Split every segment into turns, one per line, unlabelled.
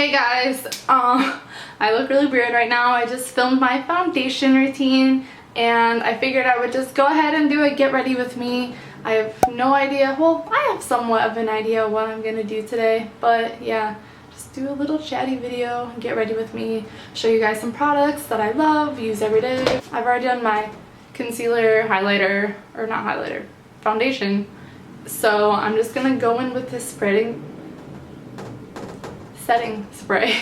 Hey guys, I look really weird right now. I just filmed my foundation routine and I figured I would just go ahead and do a get ready with me. I have no idea, well, I have somewhat of an idea what I'm gonna do today, but yeah, just do a little chatty video, get ready with me, show you guys some products that I love, use every day. I've already done my concealer, highlighter, or not highlighter, foundation. So I'm just gonna go in with this setting spray.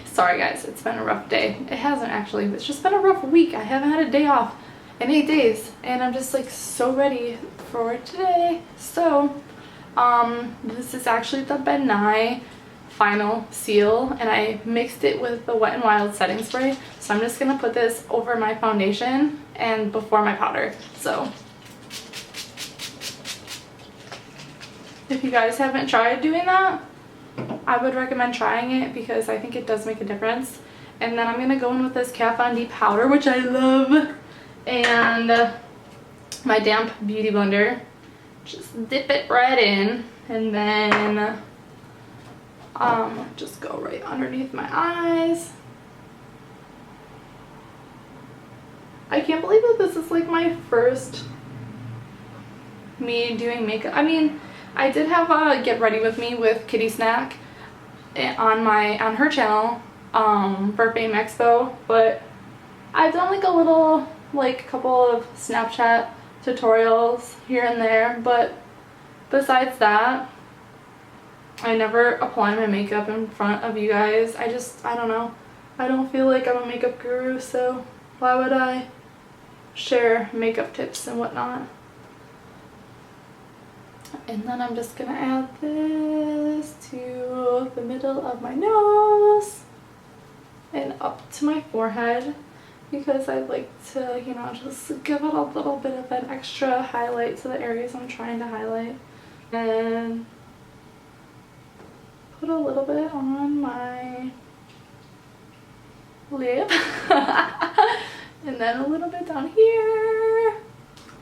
Sorry guys, it's been a rough day. It hasn't actually, it's just been a rough week. I haven't had a day off in 8 days and I'm just like so ready for today. So this is actually the Ben Nye Final Seal and I mixed it with the Wet n Wild setting spray. So I'm just gonna put this over my foundation and before my powder. So if you guys haven't tried doing that, I would recommend trying it because I think it does make a difference. And then I'm going to go in with this Kat Von D powder, which I love, and my damp beauty blender. Just dip it right in and then just go right underneath my eyes. I can't believe that this is like my first me doing makeup. I mean, I did have a get ready with me with Kitty Snack on her channel for Fame Expo, but I've done like a little couple of Snapchat tutorials here and there, but besides that I never apply my makeup in front of you guys. I don't know, I don't feel like I'm a makeup guru, so why would I share makeup tips and whatnot? And then I'm just gonna add this to the middle of my nose and up to my forehead because I like to, you know, just give it a little bit of an extra highlight to the areas I'm trying to highlight. And put a little bit on my lip and then a little bit down here.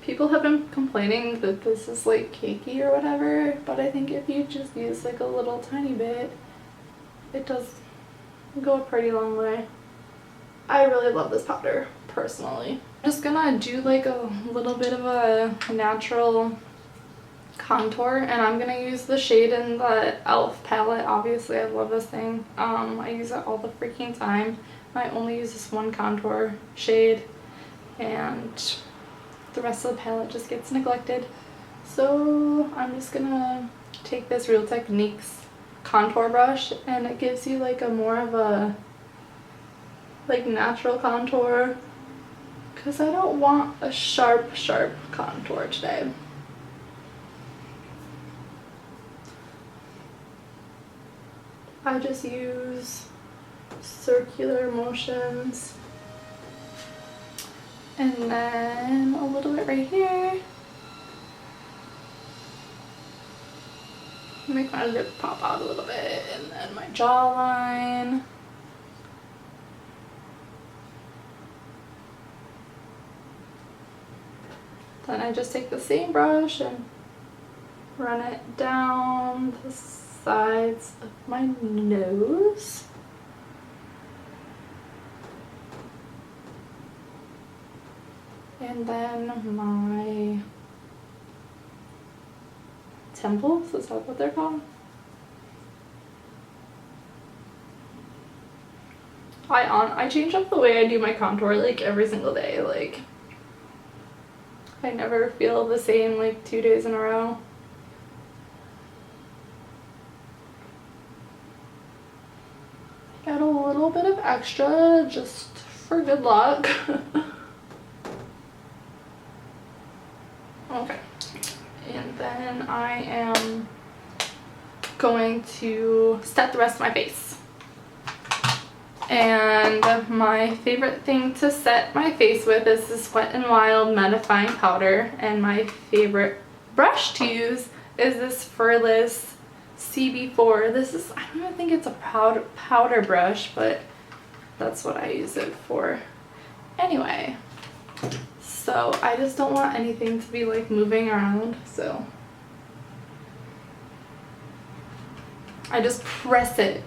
People have been complaining that this is like cakey or whatever, but I think if you just use like a little tiny bit, it does go a pretty long way. I really love this powder, personally. I'm just gonna do like a little bit of a natural contour, and I'm gonna use the shade in the e.l.f. palette. Obviously, I love this thing. I use it all the freaking time. I only use this one contour shade, and the rest of the palette just gets neglected. So I'm just gonna take this Real Techniques contour brush, and it gives you like a more of a natural contour because I don't want a sharp contour today. I just use circular motions. And then a little bit right here. Make my lip pop out a little bit, and then my jawline. Then I just take the same brush and run it down the sides of my nose. And then my temples, is that what they're called? I change up the way I do my contour like every single day. Like, I never feel the same like 2 days in a row. Add a little bit of extra just for good luck. Okay, and then I am going to set the rest of my face. And my favorite thing to set my face with is this Wet n Wild mattifying powder, and my favorite brush to use is this Furless CB4. This is, I don't even think it's a powder brush, but that's what I use it for. Anyway, so I just don't want anything to be like moving around, so I just press it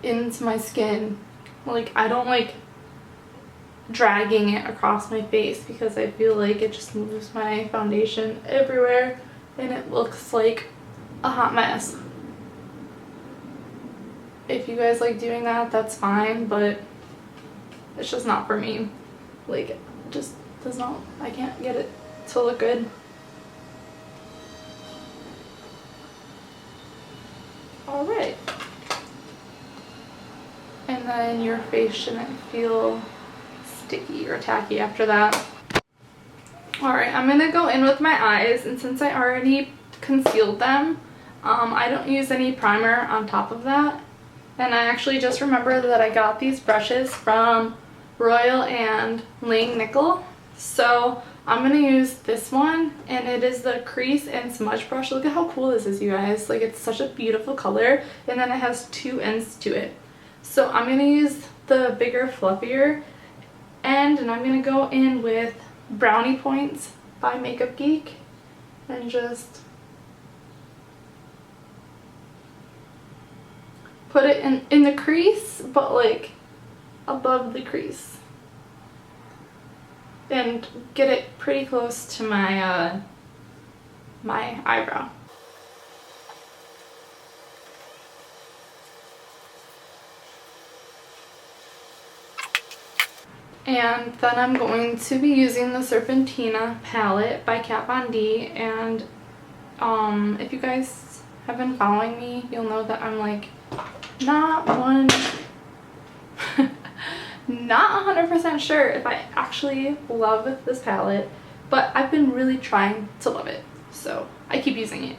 into my skin. Like, I don't like dragging it across my face because I feel like it just moves my foundation everywhere and it looks like a hot mess. If you guys like doing that, that's fine, but it's just not for me. Like, it just does not, I can't get it to look good. Alright. And then your face shouldn't feel sticky or tacky after that. Alright, I'm gonna go in with my eyes, and since I already concealed them, I don't use any primer on top of that. And I actually just remembered that I got these brushes from Royal and Langnickel. So I'm going to use this one, and it is the Crease and Smudge brush. Look at how cool this is, you guys. Like, it's such a beautiful color, and then it has two ends to it. So I'm going to use the bigger, fluffier end, and I'm going to go in with Brownie Points by Makeup Geek and just put it in the crease, but like above the crease, and get it pretty close to my my eyebrow. And then I'm going to be using the Serpentina palette by Kat Von D, and if you guys have been following me, you'll know that I'm like not 100% sure if I actually love this palette, but I've been really trying to love it, so I keep using it.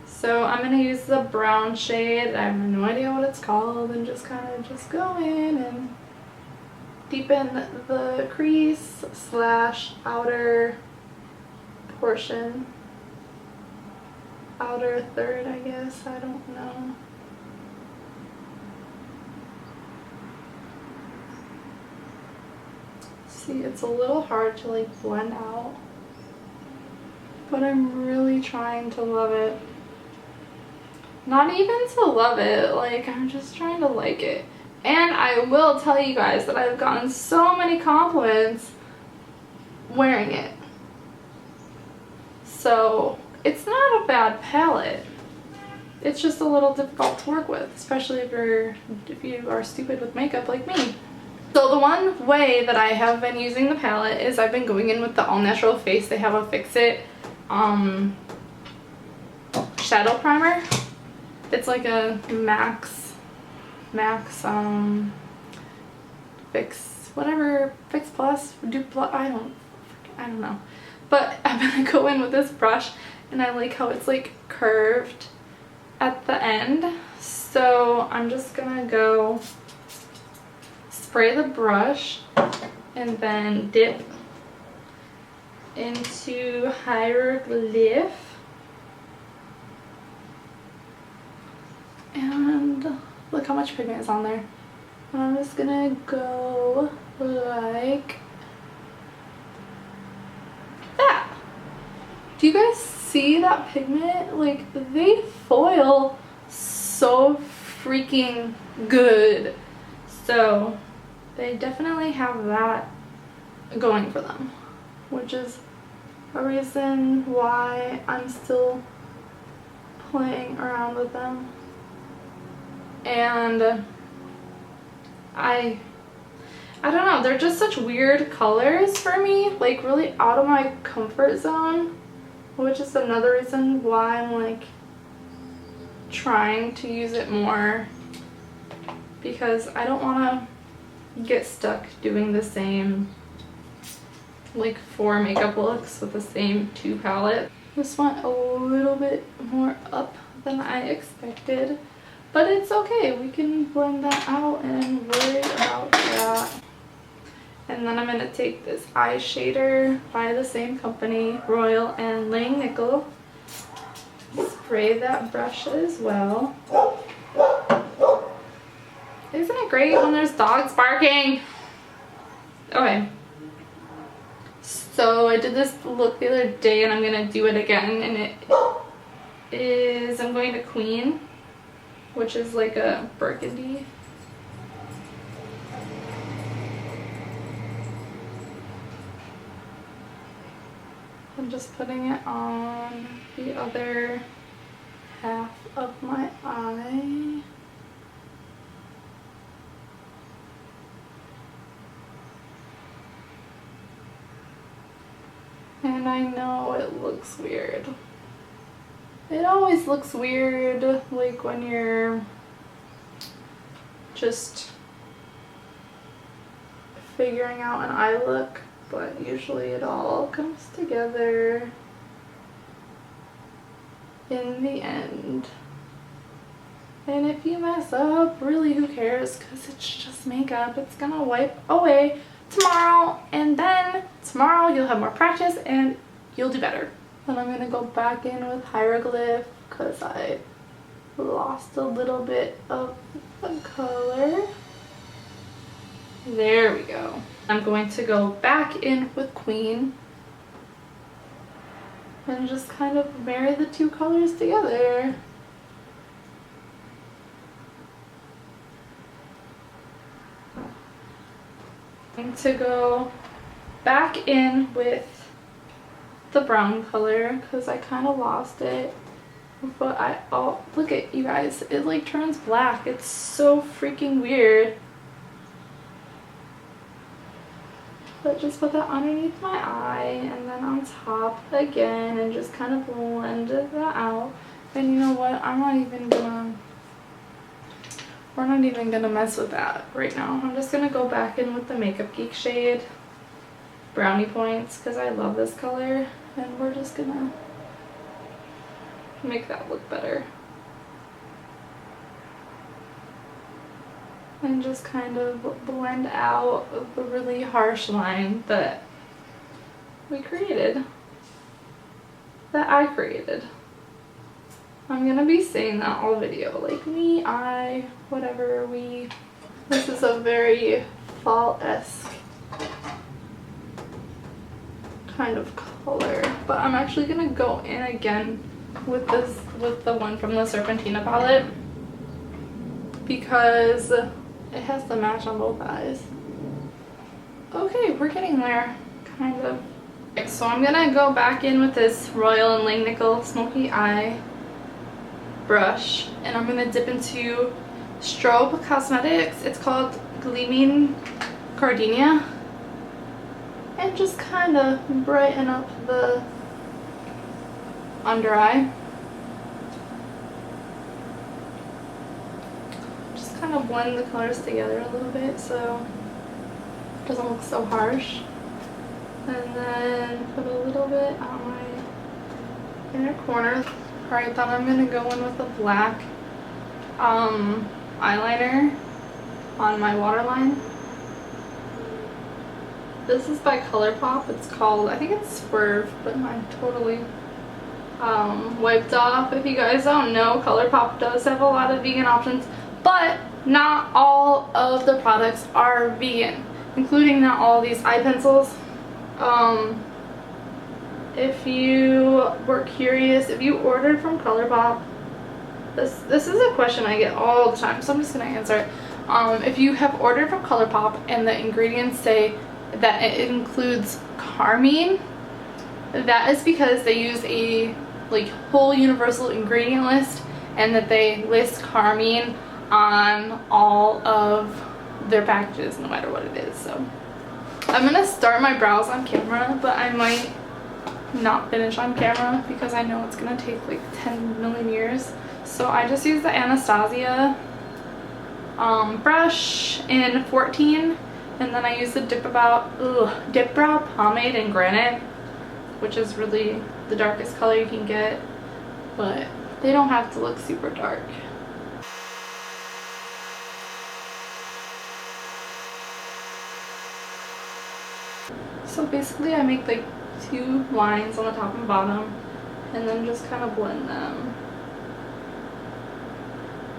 So I'm going to use the brown shade. I have no idea what it's called, and just kind of just go in and deepen the crease / outer portion, outer third, I guess, I don't know. See, it's a little hard to like blend out, but I'm really trying to love it. Not even to love it, like I'm just trying to like it. And I will tell you guys that I've gotten so many compliments wearing it. So it's not a bad palette. It's just a little difficult to work with, especially if you are stupid with makeup like me. So the one way that I have been using the palette is I've been going in with the All Natural Face. They have a Fix It shadow primer. It's like a max fix whatever, fix plus, duplex, I don't know. But I'm gonna go in with this brush, and I like how it's like curved at the end. So I'm just gonna go spray the brush and then dip into Hieroglyph, and look how much pigment is on there. And I'm just gonna go like that. Do you guys see that pigment? Like, they foil so freaking good. So they definitely have that going for them, which is a reason why I'm still playing around with them. And I don't know, they're just such weird colors for me, like really out of my comfort zone, which is another reason why I'm like trying to use it more, because I don't want to get stuck doing the same like 4 makeup looks with the same 2 palettes. This went a little bit more up than I expected, but it's okay. We can blend that out and worry about that. And then I'm going to take this eyeshadow by the same company, Royal and Langnickel. Spray that brush as well. Isn't it great when there's dogs barking? Okay. So I did this look the other day, and I'm going to do it again, and it is, I'm going to Queen which is like a burgundy. I'm just putting it on the other half of my eye. And I know it looks weird. It always looks weird, like when you're just figuring out an eye look, but usually it all comes together in the end. And if you mess up, really who cares, because it's just makeup. It's gonna wipe away tomorrow, and then tomorrow you'll have more practice and you'll do better. Then I'm gonna go back in with hieroglyph because I lost a little bit of the color. There we go. I'm going to go back in with Queen and just kind of marry the two colors together. I'm going to go back in with the brown color because I kind of lost it, but oh, look at you guys, it like turns black. It's so freaking weird. But just put that underneath my eye and then on top again and just kind of blend that out. And you know what, we're not even gonna mess with that right now. I'm just gonna go back in with the Makeup Geek shade Brownie Points because I love this color, and we're just gonna make that look better. And just kind of blend out the really harsh line that we created, that I created. I'm gonna be saying that all video, like me, I, whatever, we. This is a very fall-esque kind of color, but I'm actually gonna go in again with this, with the one from the Serpentina palette, because it has to match on both eyes. Okay, we're getting there, kind of. Okay, so I'm gonna go back in with this Royal and Langnickel Smoky Eye brush, and I'm gonna dip into Strobe Cosmetics. It's called Gleaming Gardenia, and just kind of brighten up the under eye. Just kind of blend the colors together a little bit so it doesn't look so harsh. And then put a little bit on my inner corner. Alright, then I'm going to go in with a black eyeliner on my waterline. This is by ColourPop. It's called, I think it's Swerve, but mine totally wiped off. If you guys don't know, ColourPop does have a lot of vegan options, but not all of the products are vegan, including not all these eye pencils. If you were curious, if you ordered from ColourPop, this is a question I get all the time, so I'm just gonna answer it. If you have ordered from ColourPop and the ingredients say that it includes carmine, that is because they use a like whole universal ingredient list, and that they list carmine on all of their packages no matter what it is. So I'm gonna start my brows on camera, but I might not finish on camera because I know it's gonna take like 10 million years. So I just use the Anastasia brush in 14, and then I use the Dip Brow Pomade in Granite, which is really the darkest color you can get, but they don't have to look super dark. So basically I make like 2 lines on the top and bottom and then just kind of blend them.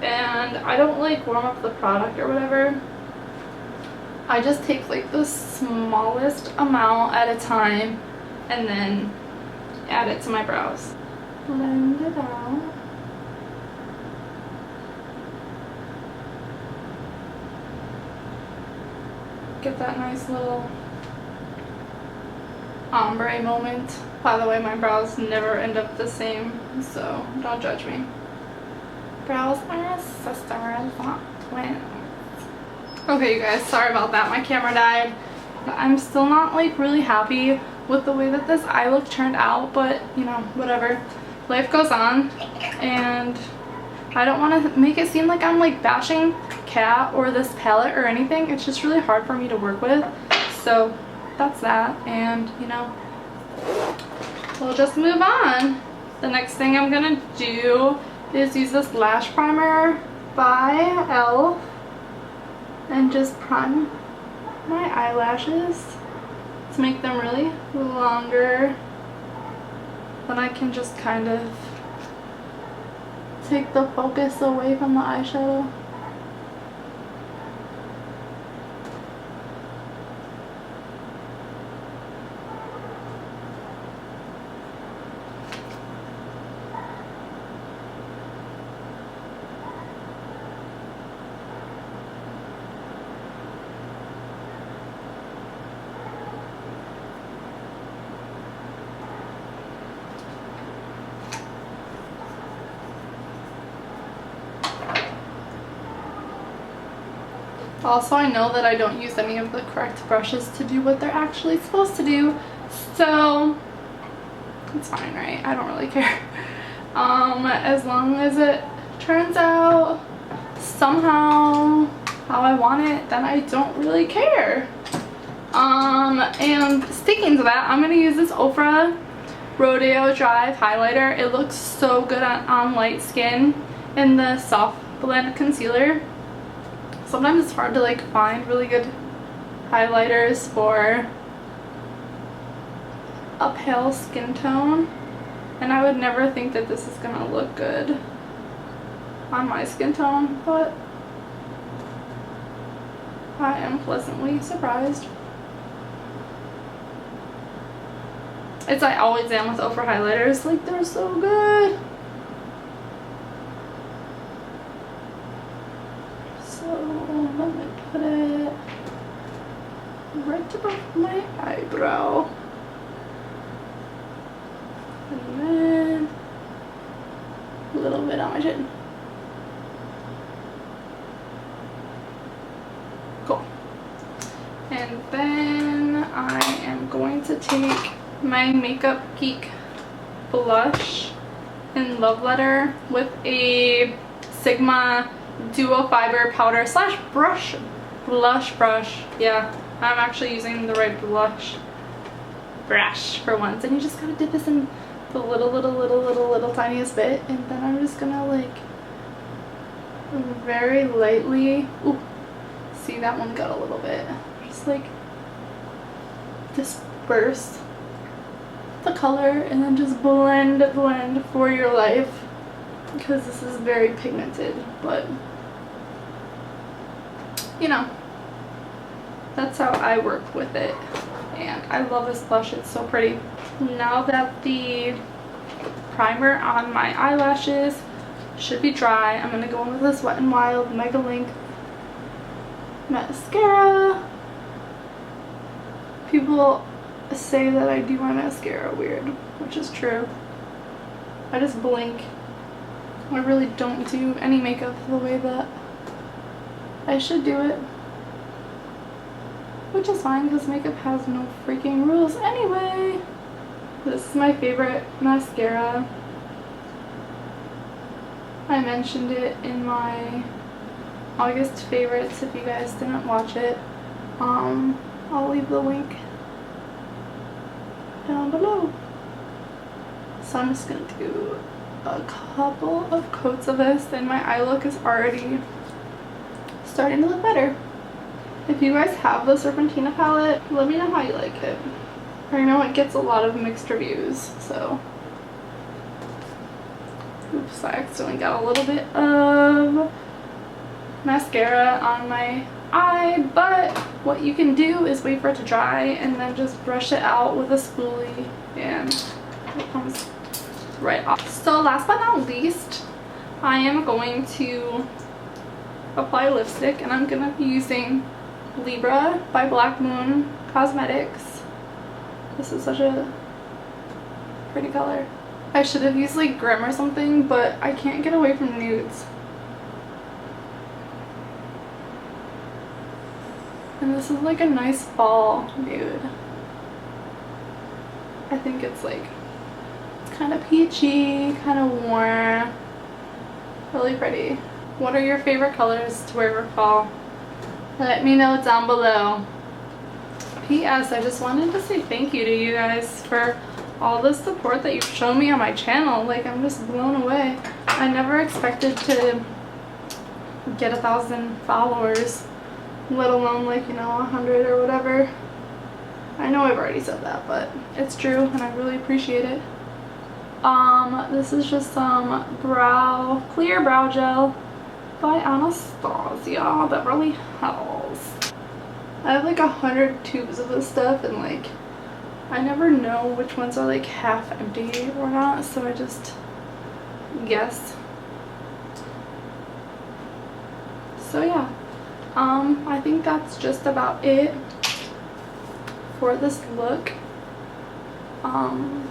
And I don't like warm up the product or whatever. I just take like the smallest amount at a time and then add it to my brows. Blend it out. get that nice little ombre moment. By the way, my brows never end up the same, so don't judge me. Brows are sisters, not twins. Okay, you guys, sorry about that. My camera died. I'm still not like really happy with the way that this eye look turned out, but you know, whatever. Life goes on, and I don't want to make it seem like I'm like bashing Kat or this palette or anything. It's just really hard for me to work with, so that's that. And you know, we'll just move on. The next thing I'm gonna do is use this lash primer by e.l.f. and just prime my eyelashes to make them really longer. Then I can just kind of take the focus away from the eyeshadow. Also, I know that I don't use any of the correct brushes to do what they're actually supposed to do, so it's fine, right? I don't really care. As long as it turns out somehow how I want it, then I don't really care. And sticking to that, I'm gonna use this Ofra Rodeo Drive highlighter. It looks so good on light skin in the soft blend concealer. Sometimes it's hard to like find really good highlighters for a pale skin tone, and I would never think that this is gonna look good on my skin tone, but I am pleasantly surprised. It's I always am with Ofra highlighters, like they're so good. Let me put it right above my eyebrow. And then a little bit on my chin. Cool. And then I am going to take my Makeup Geek blush in Love Letter with a Sigma duo fiber powder slash blush brush. Yeah, I'm actually using the right blush brush for once, and you just gotta dip this in the little tiniest bit, and then I'm just gonna like very lightly, ooh, see that one got a little bit, just like disperse the color and then just blend for your life, because this is very pigmented, but you know, that's how I work with it, and I love this blush. It's so pretty. Now that the primer on my eyelashes should be dry, I'm gonna go in with this Wet n Wild Mega Length mascara. People say that I do my mascara weird, which is true. I just blink. I really don't do any makeup the way that I should do it, which is fine because makeup has no freaking rules anyway. This is my favorite mascara. I mentioned it in my August favorites if you guys didn't watch it. I'll leave the link down below. So I'm just gonna do a couple of coats of this, and my eye look is already starting to look better. If you guys have the Serpentina palette, let me know how you like it. I know it gets a lot of mixed reviews, so. Oops, I accidentally got a little bit of mascara on my eye, but what you can do is wait for it to dry and then just brush it out with a spoolie, and it comes right off. So last but not least, I am going to apply lipstick, and I'm gonna be using Libra by Black Moon Cosmetics. This is such a pretty color. I should have used like Grim or something, but I can't get away from nudes. And this is like a nice fall nude. I think it's like, it's kind of peachy, kind of warm, really pretty. What are your favorite colors to wear for fall? Let me know down below. P.S. I just wanted to say thank you to you guys for all the support that you've shown me on my channel. Like, I'm just blown away. I never expected to get 1,000 followers, let alone like, you know, 100 or whatever. I know I've already said that, but it's true and I really appreciate it. This is just some clear brow gel by Anastasia Beverly Hills. I have like 100 tubes of this stuff, and like I never know which ones are like half empty or not, so I just guess. So yeah, I think that's just about it for this look. I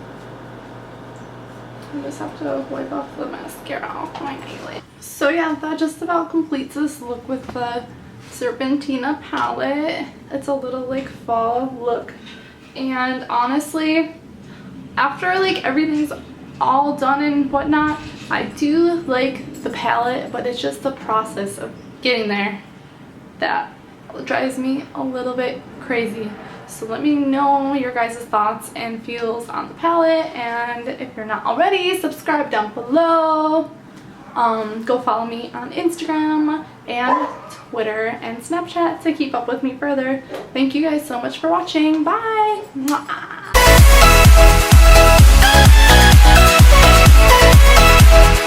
just have to wipe off the mascara off my eyelid. So yeah, that just about completes this look with the Serpentina palette. It's a little like fall look, and honestly, after like everything's all done and whatnot, I do like the palette, but it's just the process of getting there that drives me a little bit crazy. So let me know your guys' thoughts and feels on the palette, and if you're not already, subscribe down below. Go follow me on Instagram and Twitter and Snapchat to keep up with me further. Thank you guys so much for watching. Bye! Mwah.